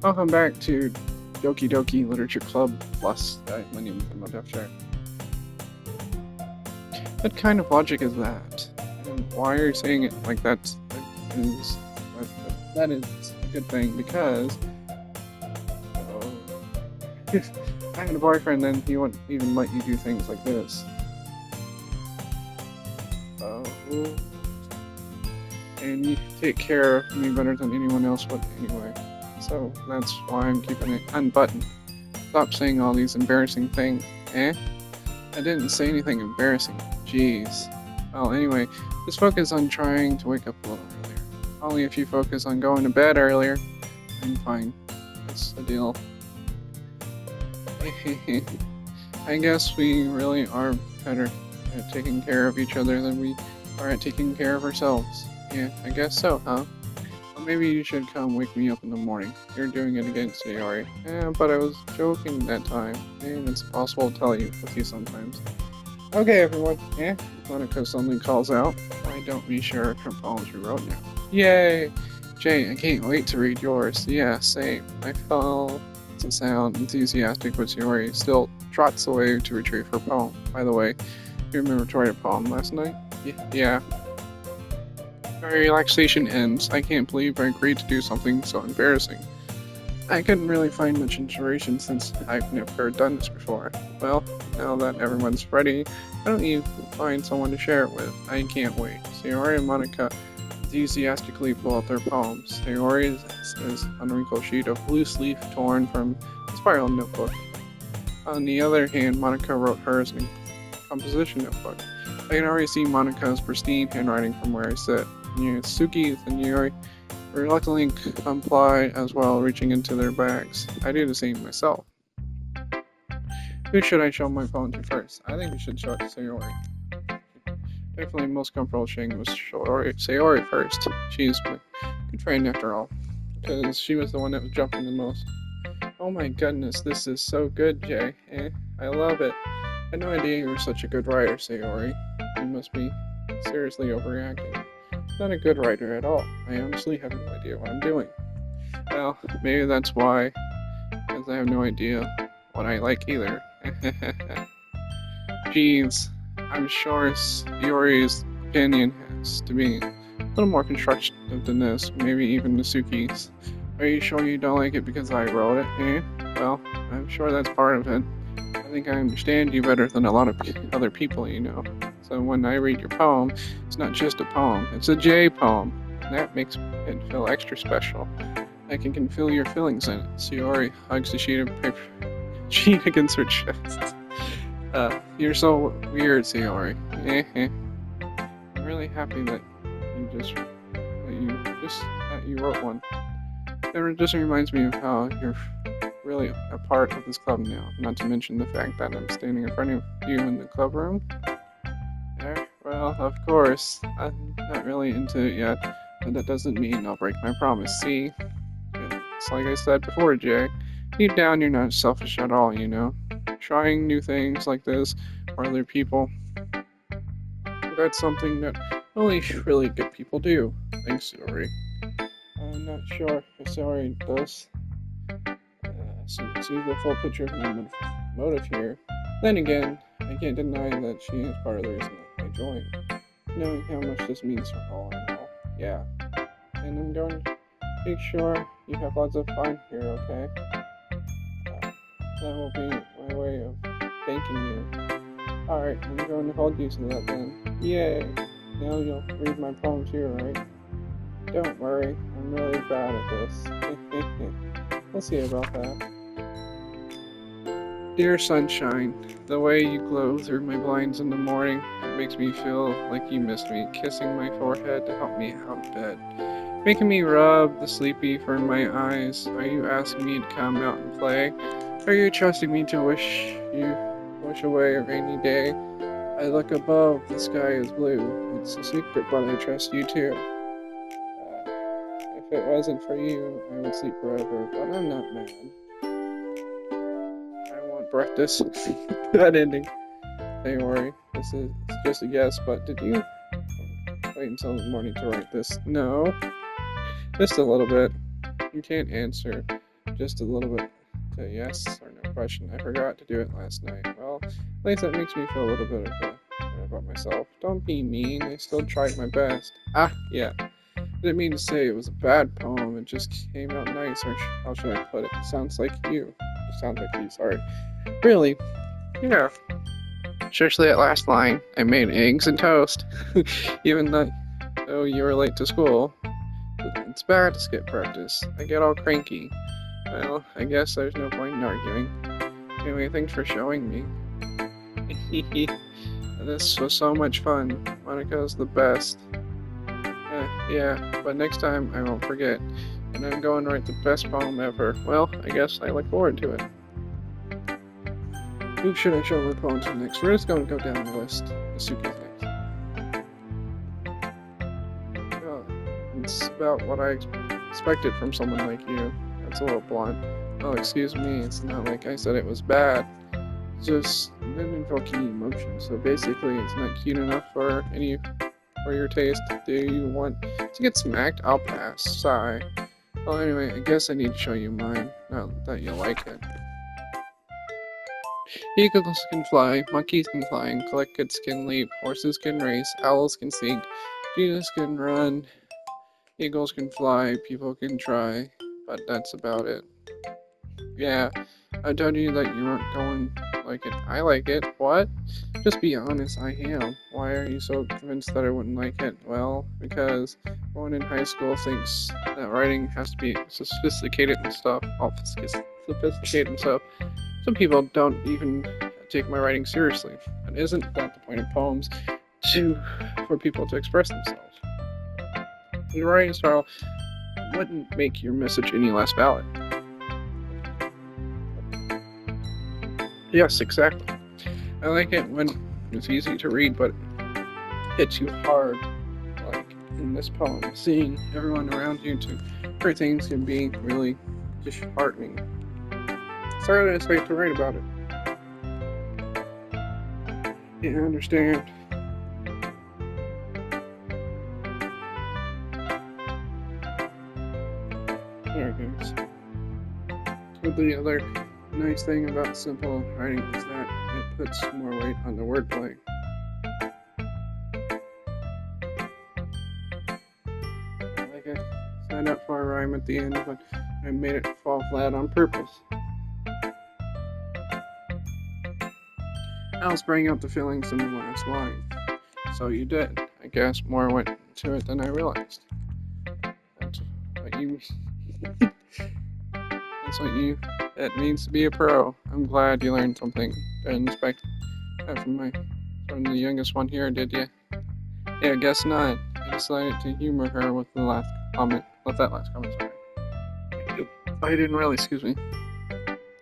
Welcome back to Doki Literature Club Plus. My name is Dev. What kind of logic is that? And why are you saying it like that is a good thing? Because if I had a boyfriend, then he wouldn't even let you do things like this. And you take care of me better than anyone else would anyway. So that's why I'm keeping it unbuttoned. Stop saying all these embarrassing things, eh? I didn't say anything embarrassing. Jeez. Well, anyway, just focus on trying to wake up a little earlier. Only if you focus on going to bed earlier, I'm fine. That's the deal. I guess we really are better at taking care of each other than we are at taking care of ourselves. Yeah, I guess so, huh? Well, maybe you should come wake me up in the morning. You're doing it again, Sayori. Yeah, but I was joking that time. And it's possible to tell you with you sometimes. Okay, everyone. Yeah, Monica suddenly calls out. Why don't we share her poems we wrote now? Yay! Jay, I can't wait to read yours. Yeah, same. I felt to sound enthusiastic, but Sayori still trots away to retrieve her poem. By the way, you remember to write a poem last night? Yeah. My relaxation ends. I can't believe I agreed to do something so embarrassing. I couldn't really find much inspiration since I've never done this before. Well, now that everyone's ready, why don't you find someone to share it with? I can't wait. Sayori and Monica enthusiastically pull out their poems. Sayori's is on a wrinkled sheet of loose leaf torn from a spiral notebook. On the other hand, Monica wrote hers in a composition notebook. I can already see Monica's pristine handwriting from where I sit. Suki and Yuri reluctantly comply as well, reaching into their bags. I do the same myself. Who should I show my poem to first? I think we should show it to Sayori. Definitely most comfortable sharing with Sayori first. She's my good friend after all, because she was the one that was jumping the most. Oh my goodness, this is so good, Jay. I love it. I had no idea you were such a good writer, Sayori. You must be seriously overreacting. Not a good writer at all. I honestly have no idea what I'm doing. Well, maybe that's why, because I have no idea what I like either. Jeez, I'm sure Yori's opinion has to be a little more constructive than this, maybe even Nasuki's. Are you sure you don't like it because I wrote it, Well, I'm sure that's part of it. I think I understand you better than a lot of other people you know. So when I read your poem, it's not just a poem, it's a J poem. And that makes it feel extra special. I can feel your feelings in it. Sayori hugs the sheet of paper against her chest. You're so weird, Sayori. I'm really happy that you wrote one. It just reminds me of how you're really a part of this club now. Not to mention the fact that I'm standing in front of you in the club room. Well, of course, I'm not really into it yet, but that doesn't mean I'll break my promise. See, it's like I said before, Jay. Deep down, you're not selfish at all, Trying new things like this for other people, that's something that only really good people do. Thanks, Sayori. I'm not sure if Sayori does see the full picture of my motive here. Then again, I can't deny that she is part of the reason I joined. Knowing how much this means for all in all. Yeah. And I'm going to make sure you have lots of fun here, okay? That will be my way of thanking you. Alright, I'm going to hold you to that then. Yay! Now you'll read my poems here, right? Don't worry, I'm really bad at this. We'll see about that. Dear sunshine, the way you glow through my blinds in the morning, it makes me feel like you missed me, kissing my forehead to help me out of bed, making me rub the sleepy from my eyes. Are you asking me to come out and play? Are you trusting me to wish away a rainy day? I look above, the sky is blue. It's a secret, but I trust you too. If it wasn't for you, I would sleep forever, but I'm not mad. Practice that ending. Don't worry, this is just a guess, but did you wait until the morning to write this? No, just a little bit. You can't answer. just a little bit to yes or no question. I forgot to do it last night. Well, at least that makes me feel a little bit about myself. Don't be mean. I still tried my best. Ah, yeah. Didn't mean to say it was a bad poem. It just came out nice. Or how should I put it? It sounds like you. It sounds like you. Sorry. Really? Yeah. Especially that last line. I made eggs and toast. Even though you were late to school. It's bad to skip practice. I get all cranky. Well, I guess there's no point in arguing. Anyway, thanks for showing me. This was so much fun. Monica's the best. Yeah, but next time I won't forget. And I'm going to write the best poem ever. Well, I guess I look forward to it. Who should I show my poem to next? We're just going to go down the list. Suki's next. Well, it's about what I expected from someone like you. That's a little blunt. Oh, excuse me, it's not like I said it was bad. It's just didn't invoke any emotion. So basically, it's not cute enough for your taste. Do you want to get smacked? I'll pass. Sigh. Well, anyway, I guess I need to show you mine. Not that you like it. Eagles can fly, monkeys can fly, and collects can leap, horses can race, owls can sing, Jesus can run, eagles can fly, people can try, but that's about it. Yeah, I told you that you weren't going to like it. I like it. What? Just be honest, I am. Why are you so convinced that I wouldn't like it? Well, because everyone in high school thinks that writing has to be sophisticated and stuff. All sophisticated and stuff. Some people don't even take my writing seriously. And isn't that the point of poems? For people to express themselves. Your writing style wouldn't make your message any less valid. Yes, exactly. I like it when it's easy to read, but it hits you hard. Like in this poem, seeing everyone around you to great things can be really disheartening. Sorry that it's late to write about it. Yeah, I understand. There it goes. So the other nice thing about simple writing is that it puts more weight on the wordplay. Like I signed up for a rhyme at the end, but I made it fall flat on purpose. I was bringing out the feelings in the last line. So you did. I guess more went to it than I realized. That's what you... It means to be a pro. I'm glad you learned something. Didn't expect that from the youngest one here, did you? Yeah, guess not. I decided to humor her with the last comment. With that last comment, sorry. I didn't really, excuse me.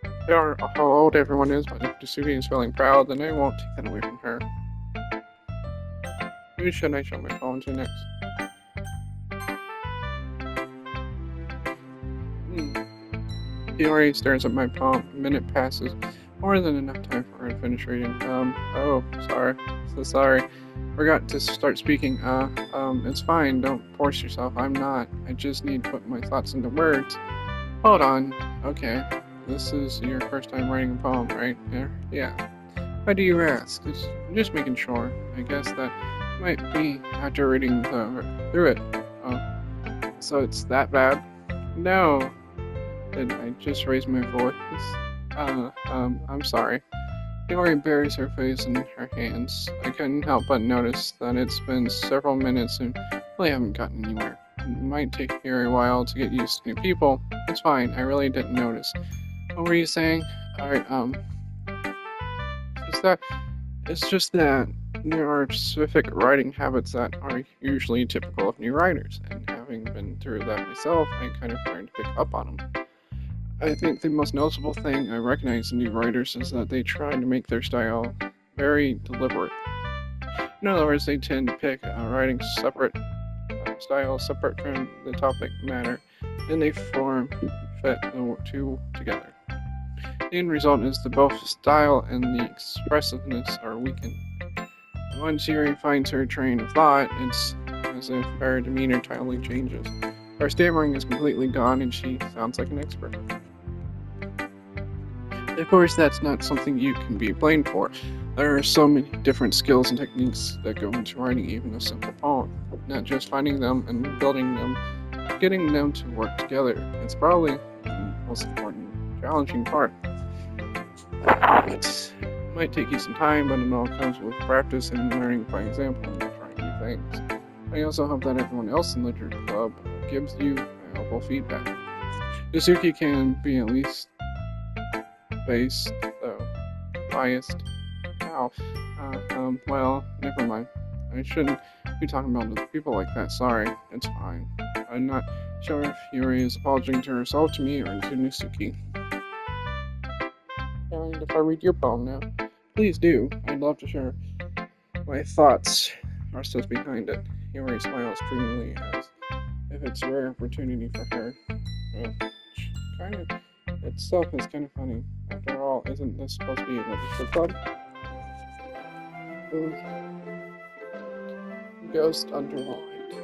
I don't know how old everyone is, but if Doki is feeling proud, then I won't take that away from her. Who should I show my poem to next? Hillary stares at my poem. A minute passes. More than enough time for her to finish reading. Oh, sorry. So sorry. Forgot to start speaking. It's fine. Don't force yourself. I'm not. I just need to put my thoughts into words. Hold on. Okay. This is your first time writing a poem, right? Yeah. Why do you ask? I'm just making sure. I guess that might be after reading through it. Oh. So it's that bad? No. Did I just raise my voice? I'm sorry. Hillary buries her face in her hands. I couldn't help but notice that it's been several minutes and really haven't gotten anywhere. It might take here a while to get used to new people. It's fine, I really didn't notice. What were you saying? Alright, it's just that there are specific writing habits that are usually typical of new writers, and having been through that myself, I kind of learned to pick up on them. I think the most noticeable thing I recognize in new writers is that they try to make their style very deliberate. In other words, they tend to pick a writing style separate from the topic matter, and they fit the two together. The end result is that both style and the expressiveness are weakened. Once Yuri finds her train of thought, it's as if her demeanor totally changes. Her stammering is completely gone and she sounds like an expert. Of course, that's not something you can be blamed for. There are so many different skills and techniques that go into writing even a simple poem. Not just finding them and building them, getting them to work together. It's probably the most important, challenging part. It might take you some time, but it all comes with practice and learning by example and trying new things. I also hope that everyone else in the literature club gives you helpful feedback. Doki can be at least based, though biased. Wow. Well, never mind. I shouldn't be talking about other people like that. Sorry, it's fine. I'm not sure if Yuri is apologizing to herself, to me, or to Nisuki. And if I read your poem now, please do. I'd love to share my thoughts, process behind it. Yuri smiles dreamily as if it's a rare opportunity for her. Kind of itself is kind of funny. After all, isn't this supposed to be a literature club? Ghost underlined.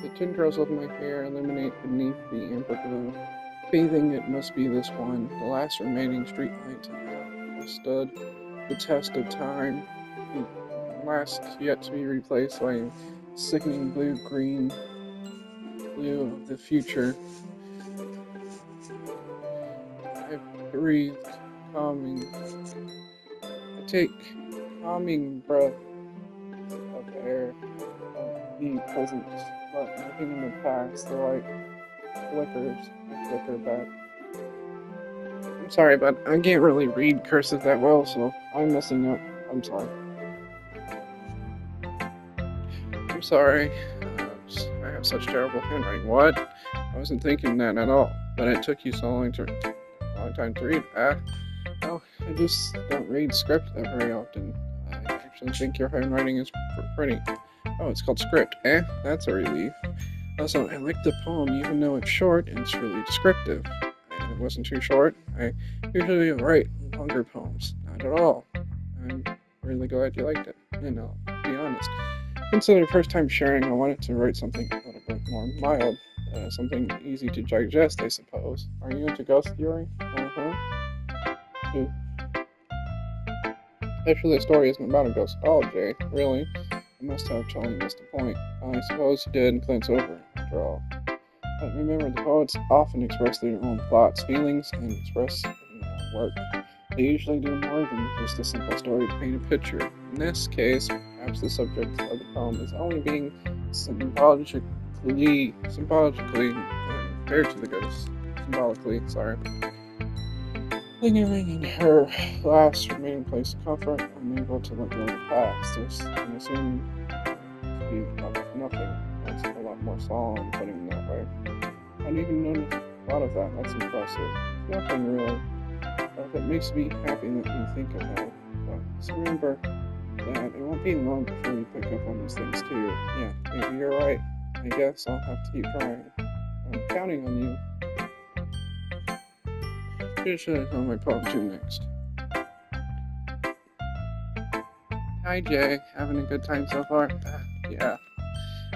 The tendrils of my hair illuminate beneath the amber glow. Bathing it must be this one, the last remaining streetlight to have withstood the test of time, the last yet to be replaced by a sickening blue-green blue of the future. I breathe calming. I take calming breath of air of the present, but nothing in the past. The light flicker back. I'm sorry, but I can't really read cursive that well, so I'm messing up. I'm sorry. I'm sorry. I have such terrible handwriting. What? I wasn't thinking that at all. But it took you so long time to read. Oh, I just don't read script that very often. I actually think your handwriting is pretty. Oh, it's called script. That's a relief. Also, I like the poem even though it's short and it's really descriptive. And it wasn't too short. I usually write longer poems. Not at all. I'm really glad you liked it. And I'll be honest. Consider the first time sharing, I wanted to write something a little bit more mild. Something easy to digest, I suppose. Are you into ghost theory? Actually, the story isn't about a ghost at all, Jay. Really? I must have totally missed the point. I suppose you did and glance over, after all. But remember, the poets often express their own thoughts, feelings, and express in their work. They usually do more than just a simple story to paint a picture. In this case, perhaps the subject of the poem is only being symbolically compared to the ghost. Symbolically, sorry. Lingering in her last remaining place of comfort, unable to let go of the past. And assuming to be about nothing. That's a lot more solemn putting it that way. I didn't even thought of that. That's impressive. Nothing really. But if it makes me happy that you think of that. But just remember that it won't be long before you pick up on these things too. Yeah, maybe you're right. I guess I'll have to keep trying. I'm counting on you. Who should I tell my poem to next? Hi Jay, having a good time so far? Yeah.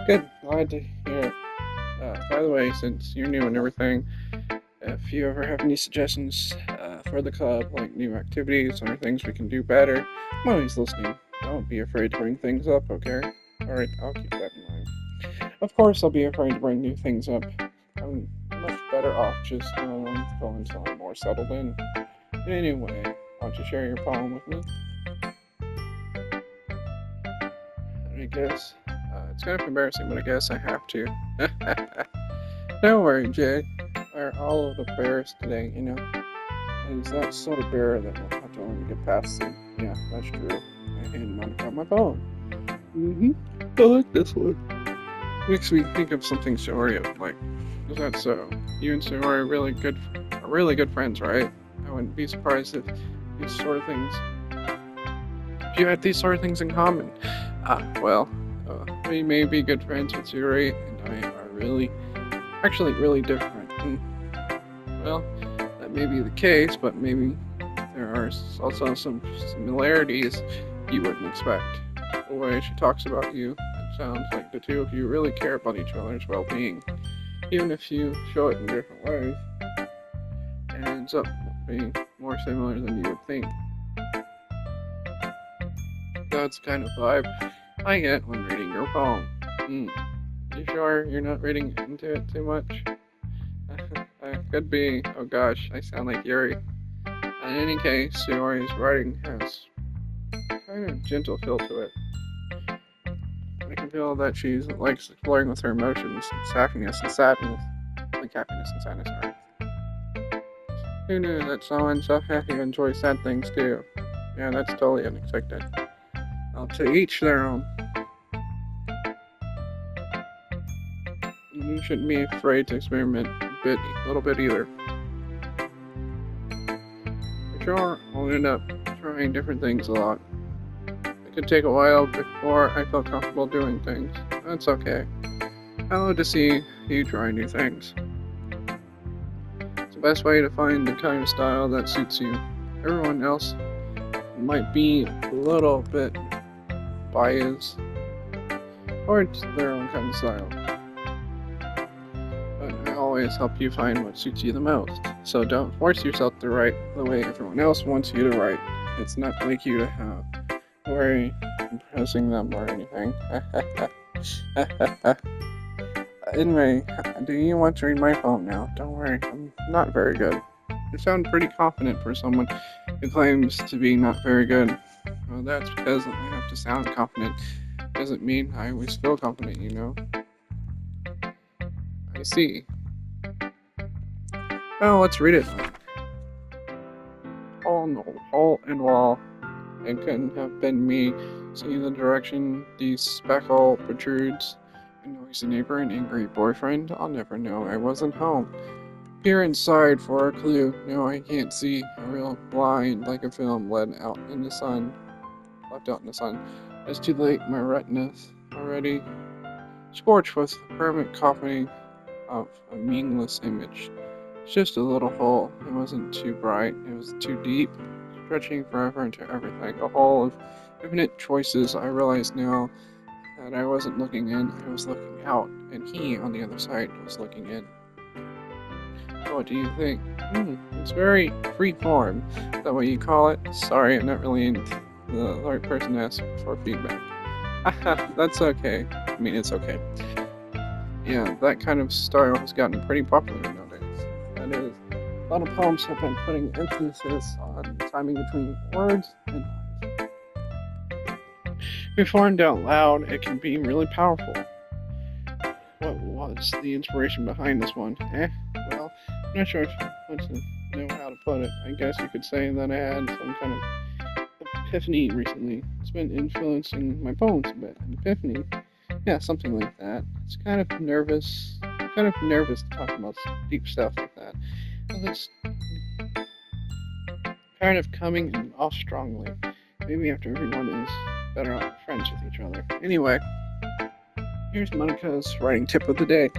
Good, glad to hear. By the way, since you're new and everything, if you ever have any suggestions for the club, like new activities or things we can do better, I'm always listening. Don't be afraid to bring things up, okay? Alright, I'll keep that in mind. Of course, I'll be afraid to bring new things up. I'm much better off just going until I'm more settled in. Anyway, why don't you share your poem with me? I guess it's kind of embarrassing, but I guess I have to. Don't worry, Jay. We're all of the bears today, you know. It's that sort of bear that will have to only get past it. Yeah, that's true. I hadn't modified my poem. I like this one. Makes me think of something Saori would like. Is that so? You and Saori are really good friends, right? I wouldn't be surprised if these sort of things. If you had these sort of things in common. We may be good friends with Saori, and I are really different. Well, that may be the case, but maybe there are also some similarities you wouldn't expect. The way she talks about you, it sounds like the two of you really care about each other's well-being, even if you show it in different ways. And so, be more similar than you would think. That's the kind of vibe I get when reading your poem. You sure you're not reading into it too much? Could be. Oh gosh, I sound like Yuri. In any case, Yuri's writing has kind of gentle feel to it. I can feel that she's likes exploring with her emotions, and happiness and sadness, like happiness and sadness are. Who knew that someone so happy enjoys sad things too? Yeah, that's totally unexpected. Well, to each their own. You shouldn't be afraid to experiment a little bit either. For sure, I'll end up trying different things a lot. It could take a while before I feel comfortable doing things. That's okay. I love to see you try new things. It's the best way to find the kind of style that suits you. Everyone else might be a little bit biased towards their own kind of style. But I always help you find what suits you the most. So don't force yourself to write the way everyone else wants you to write. It's not like you to have worry impressing them or anything. Anyway, do you want to read my poem now? Don't worry, I'm not very good. You sound pretty confident for someone who claims to be not very good. Well, that's because I have to sound confident. Doesn't mean I always feel confident, you know. I see. Well, let's read it. Hole and wall. It couldn't have been me. See the direction the speckle protrudes. A noisy neighbor, an angry boyfriend. I'll never know I wasn't home. Peer inside for a clue. No, I can't see. A real blind, like a film left out in the sun. It's too late. My retina's already scorched with permanent copying of a meaningless image. It's just a little hole. It wasn't too bright. It was too deep, stretching forever into everything. A hole of infinite choices. I realize now that I wasn't looking in, I was looking out, and he, on the other side, was looking in. What do you think? It's very free-form. Is that what you call it? Sorry, I'm not really the right person to ask for feedback. That's okay. I mean, it's okay. Yeah, that kind of style has gotten pretty popular nowadays. That is, a lot of poems have been putting emphasis on timing between words and lines. Performed out loud, it can be really powerful. What was the inspiration behind this one? Well, I'm not sure if I want to know how to put it. I guess you could say that I had some kind of epiphany recently. It's been influencing my poems a bit. An epiphany. Yeah, something like that. It's kind of nervous. I'm kind of nervous to talk about deep stuff like that. It's kind of coming off strongly. Maybe after everyone is better off friends with each other. Anyway, here's Monica's writing tip of the day.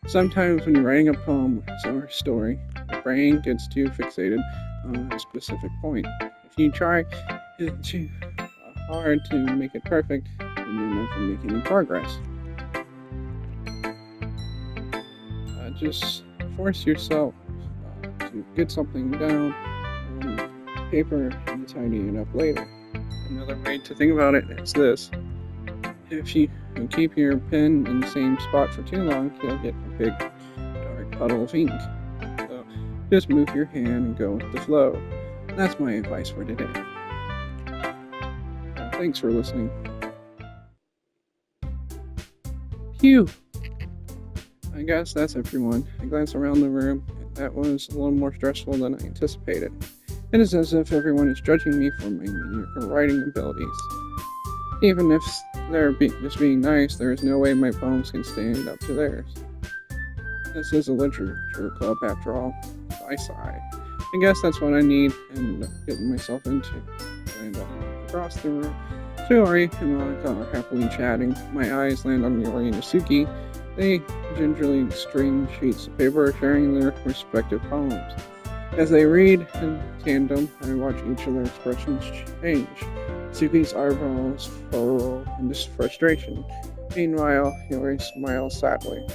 Sometimes when you're writing a poem or a story, the brain gets too fixated on a specific point. If you try too hard to make it perfect, then you'll never make any progress. Just force yourself to get something down on paper and tidy it up later. Another way to think about it is this. If you keep your pen in the same spot for too long, you'll get a big dark puddle of ink. So just move your hand and go with the flow. That's my advice for today. Thanks for listening. Phew! I guess that's everyone. I glanced around the room, and that was a little more stressful than I anticipated. It is as if everyone is judging me for my mediocre writing abilities. Even if they're just being nice, there is no way my poems can stand up to theirs. This is a literature club after all. I sigh. I guess that's what I need and getting myself into. And across the room, Tori and Monica are happily chatting. My eyes land on Yori and Suki. They gingerly string sheets of paper, sharing their respective poems. As they read in tandem, I watch each of their expressions change. Suki's eyebrows furrow in frustration. Meanwhile, Yori smiles sadly.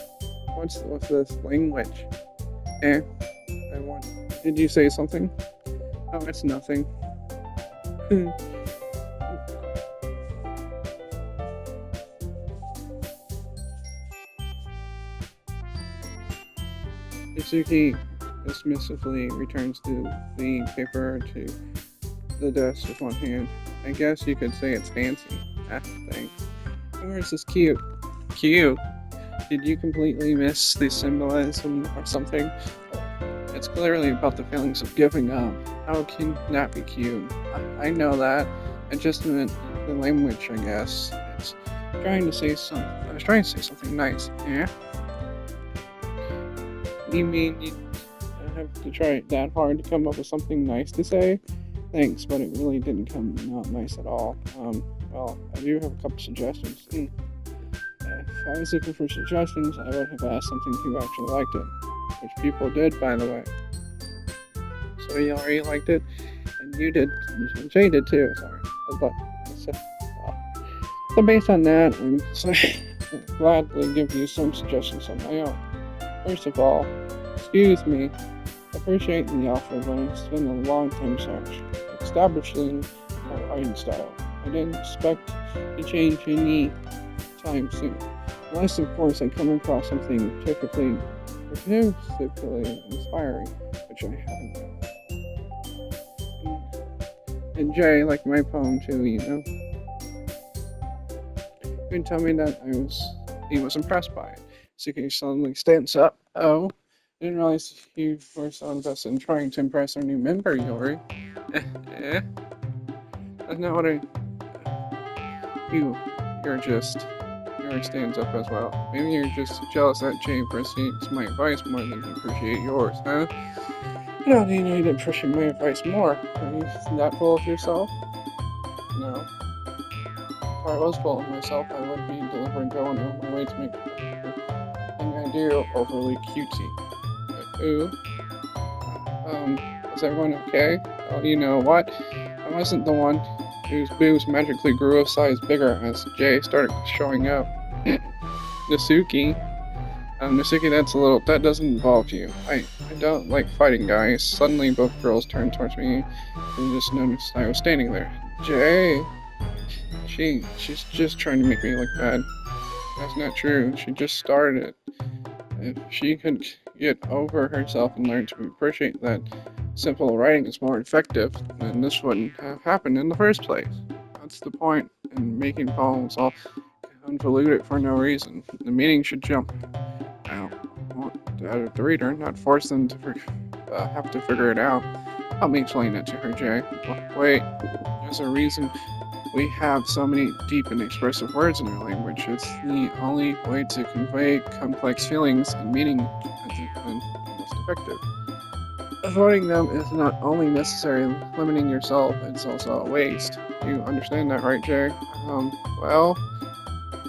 What's with this language? I want Did you say something? Oh, it's nothing. Itsuki dismissively returns the paper to the desk with one hand. I guess you could say it's fancy. Ah, thanks. Yours is cute. Cute? Did you completely miss the symbolism or something? It's clearly about the feelings of giving up. How can that be cute? I know that. I just meant the language, I guess. It's trying to say something. I was trying to say something nice. Yeah? You mean you have to try that hard to come up with something nice to say? Thanks, but it really didn't come out nice at all. Well, I do have a couple suggestions. If I was looking for suggestions, I would have asked something who actually liked it. Which people did, by the way. So you already liked it, and you did, and Jay did too, sorry. So based on that, I'm gladly give you some suggestions on my own. First of all, excuse me, I appreciate the offer, but it's been a long time search, establishing my writing style. I didn't expect to change any time soon. Unless, of course, I come across something particularly inspiring, which I haven't yet. And Jay liked my poem too, you know. He would tell me that he was impressed by it. Suki suddenly stands up. Oh, didn't realize you were so invested in trying to impress our new member, Yori. That's not what Yuri stands up as well. Maybe you're just jealous that Jay appreciates my advice more than you appreciate yours, huh? I don't need you to appreciate my advice more. Are you that full of yourself? No. If I was full of myself, I would be deliberate going out of my way to make everything I do overly cutesy. Ooh. Is everyone okay? Oh, you know what? I wasn't the one whose boobs magically grew a size bigger as Jay started showing up. Nasuki, that doesn't involve you. I don't like fighting guys. Suddenly both girls turned towards me and just noticed I was standing there. Jay! She's just trying to make me look bad. That's not true. She just started it. If she could get over herself and learn to appreciate that simple writing is more effective, then this wouldn't have happened in the first place. That's the point in making poems all convoluted for no reason. The meaning should jump out of the reader, not force them to have to figure it out. Help me explain it to her, Jay. Wait, there's a reason we have so many deep and expressive words in our language. It's the only way to convey complex feelings and meaning and most effective. Avoiding them is not only necessary limiting yourself, it's also a waste. You understand that, right, Jay? Well,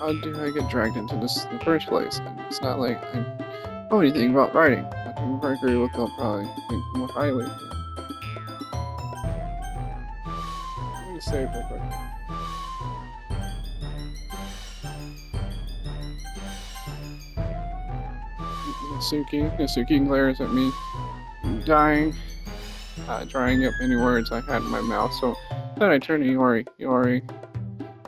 how do I get dragged into this in the first place? And it's not like I know anything about writing. I can agree with they'll probably think more highly of me. Let me save real quick. Nasuki glares at me, drying up any words I had in my mouth. So then I turn to Yori.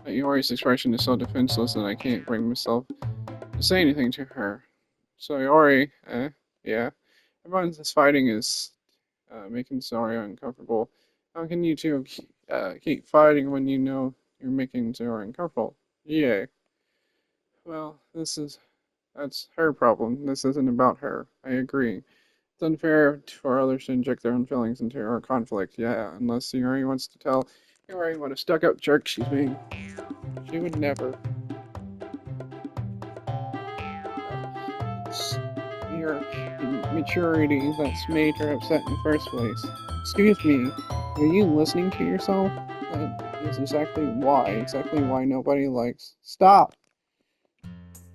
Yori's expression is so defenseless that I can't bring myself to say anything to her. So Yori, yeah, everyone's fighting is making Zori uncomfortable. How can you two keep fighting when you know you're making Zori uncomfortable? Yeah. Well, that's her problem. This isn't about her. I agree. It's unfair for others to inject their own feelings into our conflict. Yeah, unless Yuri wants to tell Yuri what a stuck-up jerk she's being. She would never. It's your immaturity that's made her upset in the first place. Excuse me, are you listening to yourself? That is exactly why nobody likes. Stop!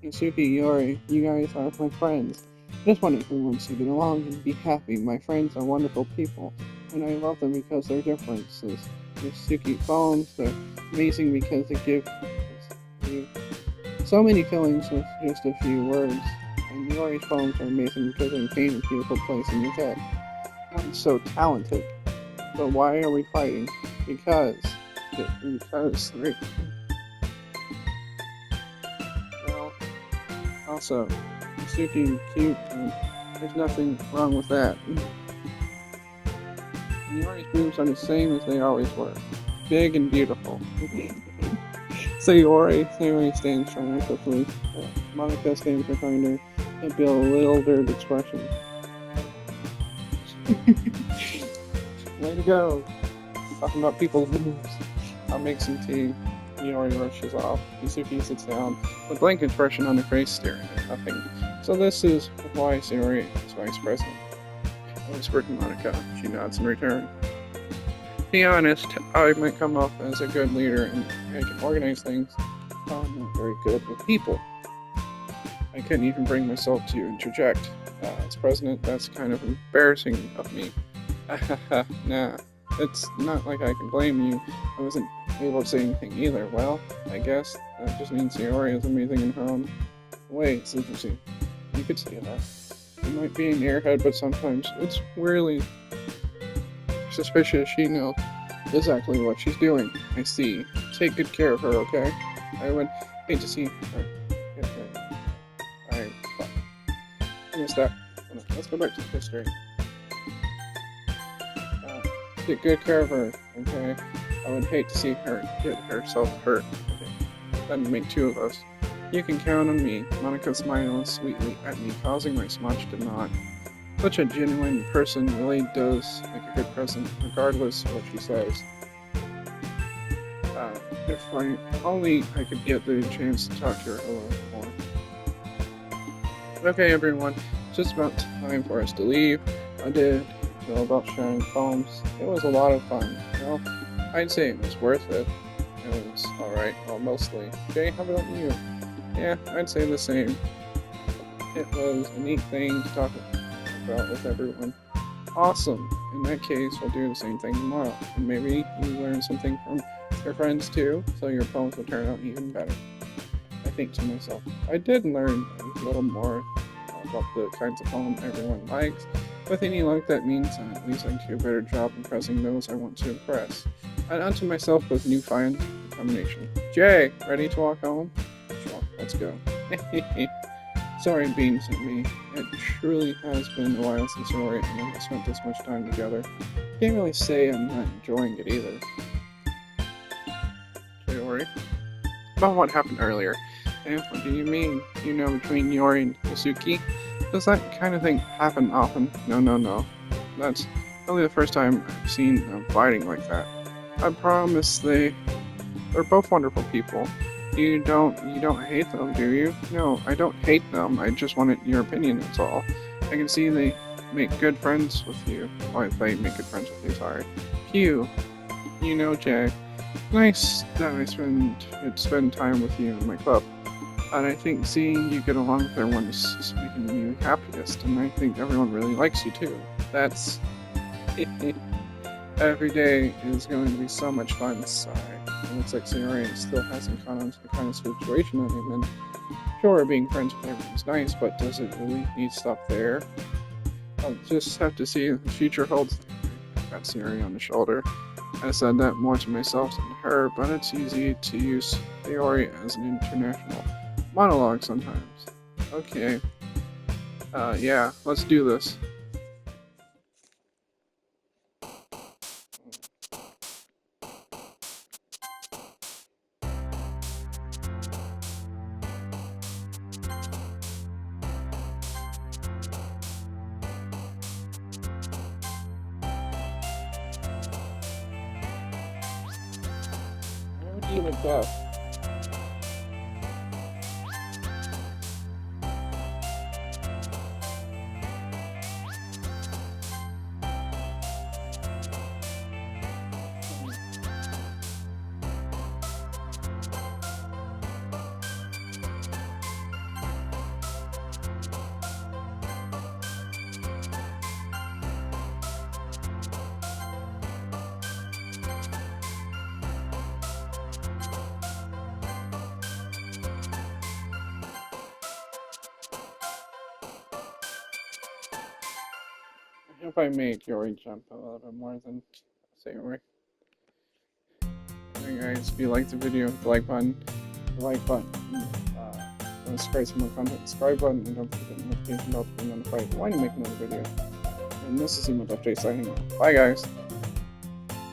Nasuki, Yori, you guys are my friends. I just want everyone to get along and be happy. My friends are wonderful people, and I love them because they're differences. Nasuki poems, they're amazing because they give you so many feelings with just a few words. And Yori's poems are amazing because they paint a beautiful place in your head. everyone's so talented. But why are we fighting? Because, right? Well, also, Suki cute, and there's nothing wrong with that. Yori's boobs are the same as they always were. Big and beautiful. Sayori stands triumphantly. Monica stands behind her and bewildered expression. Way to go! Talking about people's boobs. I'll make some tea. Yori rushes off. Yusuke sits down, with a blank expression on her face, staring at nothing. So this is why Sayori is vice president. I whisper to Monica. She nods in return. To be honest, I might come off as a good leader and I can organize things. I'm not very good with people. I couldn't even bring myself to interject. As president, that's kind of embarrassing of me. Nah, it's not like I can blame you. I wasn't able to say anything either. Well, I guess that just means Sayori is amazing in her own way. It's interesting. You could say that. It might be an airhead, but sometimes it's really suspicious she knows exactly what she's doing. I see. Take good care of her, okay? I would hate to see her get hurt. Alright, fuck. I missed that. Let's go back to history. Take good care of her, okay? I would hate to see her get herself hurt. Okay. That'd make two of us. You can count on me. Monica smiles sweetly at me, causing my smudge to nod. Such a genuine person really does make a good present, regardless of what she says. If only I could get the chance to talk to her a little more. Okay, everyone, it's just about time for us to leave. I did know about sharing poems. It was a lot of fun. Well, I'd say it was worth it. It was alright, well, mostly. Jay, how about you? Yeah, I'd say the same. It was a neat thing to talk about with everyone. Awesome. In that case, we'll do the same thing tomorrow. And maybe you learn something from your friends too, so your poems will turn out even better. I think to myself, I did learn a little more about the kinds of poem everyone likes. With any luck, that means at least I can do a better job impressing those I want to impress. And unto myself with newfound determination. Jay, ready to walk home? Sure, let's go. Sorry, beams at me. It truly has been a while since Rory and I have spent this much time together. Can't really say I'm not enjoying it either. Yori? About what happened earlier. And what do you mean? You know, between Yori and Yusuke? Does that kind of thing happen often? No. That's only the first time I've seen them fighting like that. I promise they're both wonderful people. You don't hate them, do you? No, I don't hate them. I just wanted your opinion, that's all. I can see they make good friends with you. Or they make good friends with you, sorry. Phew. You know, Jay. Nice that I spend time with you in my club. And I think seeing you get along with everyone is making me the happiest, and I think everyone really likes you too. That's... Every day is going to be so much fun, sigh. It looks like Sayori still hasn't caught on to the kind of situation that I'm in. Sure, being friends with everyone is nice, but does it really need to stop there? I'll just have to see what the future holds. I got Sayori on the shoulder. I said that more to myself than to her, but it's easy to use Sayori as an international monologue sometimes. Okay. Yeah, let's do this. Why would you like that? if I make Yori jump a little bit more than Sayori. Anyway, guys, if you liked the video, hit the like button. Want to subscribe some more content, subscribe button, and don't forget the notification bell to be notified when I make another video. And this is Emo Update signing off. Bye, guys.